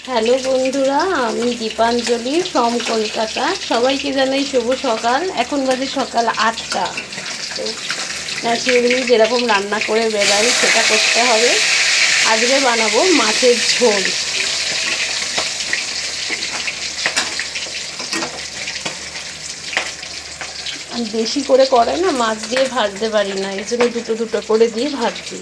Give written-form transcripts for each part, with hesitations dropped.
Hello বন্ধুরা, আমি Dipanjali from Kolkata. সবাইকে জানাই শুভ সকাল। এখন বাজে সকাল 8টা। তো ন্যাচারালি যেরকম রান্না করে বেড়াই সেটা করতে হবে। আজকে বানাবো মাছের ঝোল। আমি বেশি করে না মাছ দিয়ে ভাজতে পারি না, এই জন্য দুটো দুটো করে দিয়ে ভাজছি।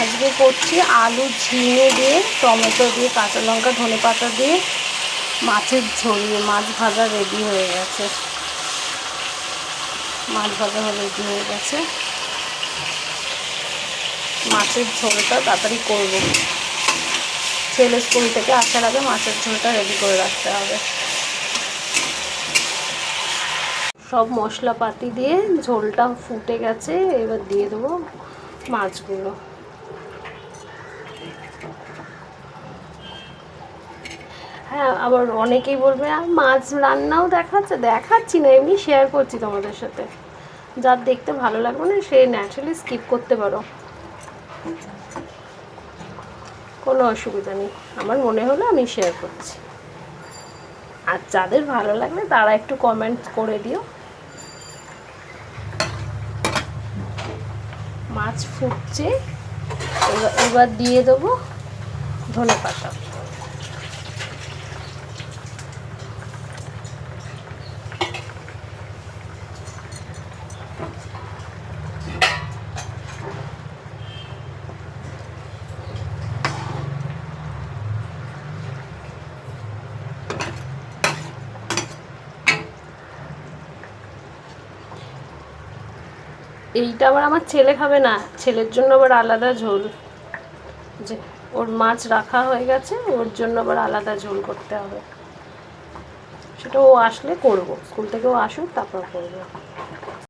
আজকে করছি আলু ঝিঙে দিয়ে, টমেটো দিয়ে, কাঁচা লঙ্কা, ধনেপাতা দিয়ে মাছের ঝোল। মাছ ভাজা রেডি হয়ে গেছে। মাছ ভাজা রেডি হয়ে গেছে। মাছের ঝোলটা তাড়াতাড়ি করব, ছেলে স্কুল থেকে আসার আগে মাছের ঝোলটা রেডি করে রাখতে হবে। সব মশলাপাতি দিয়ে ঝোলটা ফুটে গেছে, এবার দিয়ে দেবো মাছগুলো। হ্যাঁ, আবার অনেকেই বলবে আর মাছ রান্নাও দেখাচ্ছি না, এমনি শেয়ার করছি তোমাদের সাথে। যার দেখতে ভালো লাগবে না সে ন্যাচারালি স্কিপ করতে পারো, কোনো অসুবিধা নেই। আমার মনে হলো আমি শেয়ার করছি, আর যাদের ভালো লাগবে তারা একটু কমেন্ট করে দিও। মাছ ফুটছে, এবার দিয়ে দেবো ধনেপাতা। এইটা আবার আমার ছেলে খাবে না, ছেলের জন্য আবার আলাদা ঝোল। যে ওর মাছ রাখা হয়ে গেছে, ওর জন্য আবার আলাদা ঝোল করতে হবে। সেটা ও আসলে করব, স্কুল থেকে ও আসুক তারপর করবো।